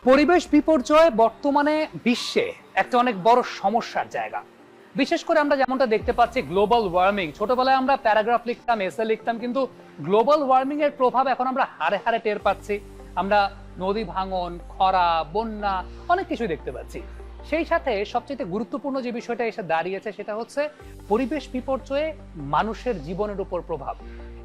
পরিবেশ বিপর্যয় বর্তমানে বিশ্বে একটা অনেক বড় সমস্যার জায়গা। বিশেষ করে আমরা যেমনটা দেখতে পাচ্ছি গ্লোবাল ওয়ার্মিং, ছোটবেলায় আমরা প্যারাগ্রাফ লিখতাম, এসে লিখতাম, কিন্তু গ্লোবাল ওয়ার্মিং এর প্রভাব এখন আমরা হাড়ে হাড়ে টের পাচ্ছি। আমরা নদী ভাঙন, খরা, বন্যা অনেক কিছুই দেখতে পাচ্ছি। সেই সাথে সবচেয়ে গুরুত্বপূর্ণ যে বিষয়টা এসে দাঁড়িয়েছে সেটা হচ্ছে পরিবেশ বিপর্যয়ে মানুষের জীবনের উপর প্রভাব।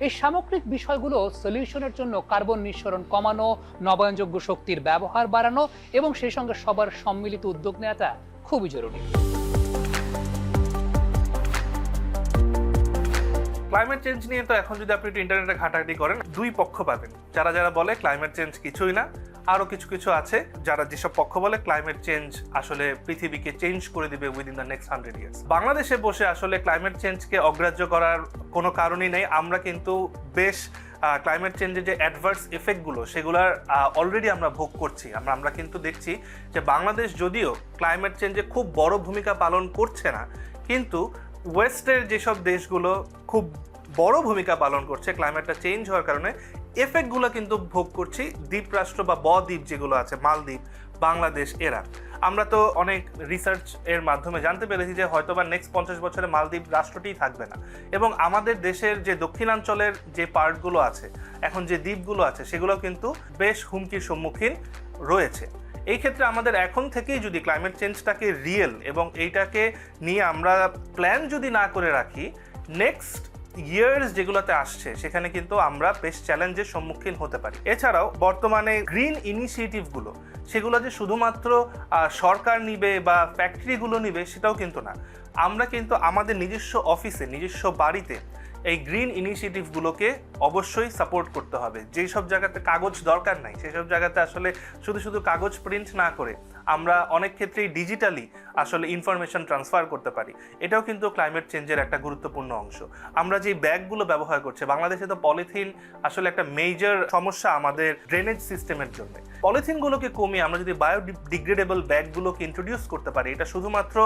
এই সামগ্রিক বিষয়গুলো সলিউশনের জন্য কার্বন নিঃসরণ কমানো, নবায়নযোগ্য শক্তির ব্যবহার বাড়ানো এবং সেই সঙ্গে সবার সম্মিলিত উদ্যোগ নেওয়াটা খুবই জরুরি। ক্লাইমেট চেঞ্জ নিয়ে তো এখন যদি আপনি একটু ইন্টারনেটে ঘাটাঘাটি করেন, দুই পক্ষ পাবেন। যারা যারা বলে ক্লাইমেট চেঞ্জ কিছুই না, আরো কিছু কিছু আছে যারা যেসব পক্ষ বলে ক্লাইমেট চেঞ্জ আসলে পৃথিবীকে চেঞ্জ করে দিবে উইদিন দ্য নেক্সট 100 ইয়ার্স। বাংলাদেশে বসে আসলে ক্লাইমেট চেঞ্জকে অগ্রাহ্য করার কোনো কারণই নেই। আমরা কিন্তু বেশ ক্লাইমেট চেঞ্জের যে অ্যাডভার্স এফেক্টগুলো সেগুলোর অলরেডি আমরা ভোগ করছি। আমরা কিন্তু দেখছি যে বাংলাদেশ যদিও ক্লাইমেট চেঞ্জে খুব বড় ভূমিকা পালন করছে না, কিন্তু ওয়েস্টের যেসব দেশগুলো খুব বড় ভূমিকা পালন করছে ক্লাইমেটটা চেঞ্জ হওয়ার কারণে, এফেক্টগুলো কিন্তু ভোগ করছি দ্বীপরাষ্ট্র বা বদ্বীপ যেগুলো আছে, মালদ্বীপ, বাংলাদেশ, এরা। আমরা তো অনেক রিসার্চ এর মাধ্যমে জানতে পেরেছি যে হয়তোবা নেক্সট 50 বছরে মালদ্বীপ রাষ্ট্রটিই থাকবে না। এবং আমাদের দেশের যে দক্ষিণাঞ্চলের যে পার্টগুলো আছে, এখন যে দ্বীপগুলো আছে, সেগুলো কিন্তু বেশ হুমকির সম্মুখীন রয়েছে। এই ক্ষেত্রে আমাদের এখন থেকেই যদি ক্লাইমেট চেঞ্জটাকে রিয়েল এবং এইটাকে নিয়ে আমরা প্ল্যান যদি না করে রাখি, নেক্সট ইয়ার্স যেগুলোতে আসছে সেখানে কিন্তু আমরা বেশ চ্যালেঞ্জের সম্মুখীন হতে পারি। এছাড়াও বর্তমানে গ্রিন ইনিশিয়েটিভগুলো সেগুলো যে শুধুমাত্র সরকার নিবে বা ফ্যাক্টরিগুলো নিবে সেটাও কিন্তু না। আমরা কিন্তু আমাদের নিজস্ব অফিসে, নিজস্ব বাড়িতে এই গ্রিন ইনিশিয়েটিভগুলোকে অবশ্যই সাপোর্ট করতে হবে। যেই সব জায়গাতে কাগজ দরকার নাই সেই সব জায়গাতে আসলে শুধু শুধু কাগজ প্রিন্ট না করে আমরা অনেক ক্ষেত্রেই ডিজিটালি আসলে ইনফরমেশন ট্রান্সফার করতে পারি। এটাও কিন্তু ক্লাইমেট চেঞ্জের একটা গুরুত্বপূর্ণ অংশ। আমরা যে ব্যাগগুলো ব্যবহার করছি, বাংলাদেশে তো পলিথিন আসলে একটা মেজর সমস্যা আমাদের ড্রেনেজ সিস্টেমের জন্য। পলিথিনগুলোকে কমিয়ে আমরা যদি বায়োডিগ্রেডেবল ব্যাগগুলোকে ইন্ট্রোডিউস করতে পারি, এটা শুধুমাত্র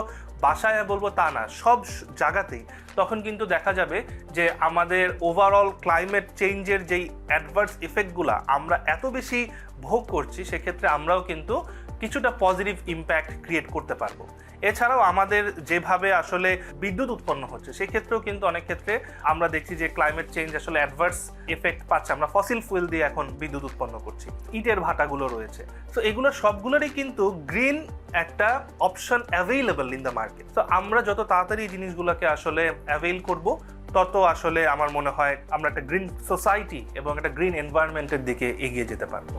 বাসায় বলবো তা না, সব জায়গাতেই, তখন কিন্তু দেখা যাবে যে আমাদের ওভারঅল ক্লাইমেট চেঞ্জের যেই অ্যাডভার্স ইফেক্টগুলো আমরা এত বেশি ভোগ করছি, সেক্ষেত্রে আমরাও কিন্তু কিছুটা পজিটিভ ইম্প্যাক্ট ক্রিয়েট করতে পারবো। এছাড়াও আমাদের যেভাবে আসলে বিদ্যুৎ উৎপন্ন হচ্ছে, সেক্ষেত্রেও কিন্তু অনেক ক্ষেত্রে আমরা দেখছি যে ক্লাইমেট চেঞ্জ আসলে অ্যাডভার্স এফেক্ট পাচ্ছে। আমরা ফসিল ফুয়েল দিয়ে এখন বিদ্যুৎ উৎপন্ন করছি, ইটের ভাটাগুলো রয়েছে। তো এগুলো সবগুলোরই কিন্তু গ্রিন একটা option available in the market. তো আমরা যত তাড়াতাড়ি জিনিসগুলোকে আসলে অ্যাভেইল করব, তত আসলে আমার মনে হয় আমরা একটা গ্রিন সোসাইটি এবং একটা গ্রিন এনভায়রনমেন্টের দিকে এগিয়ে যেতে পারবো।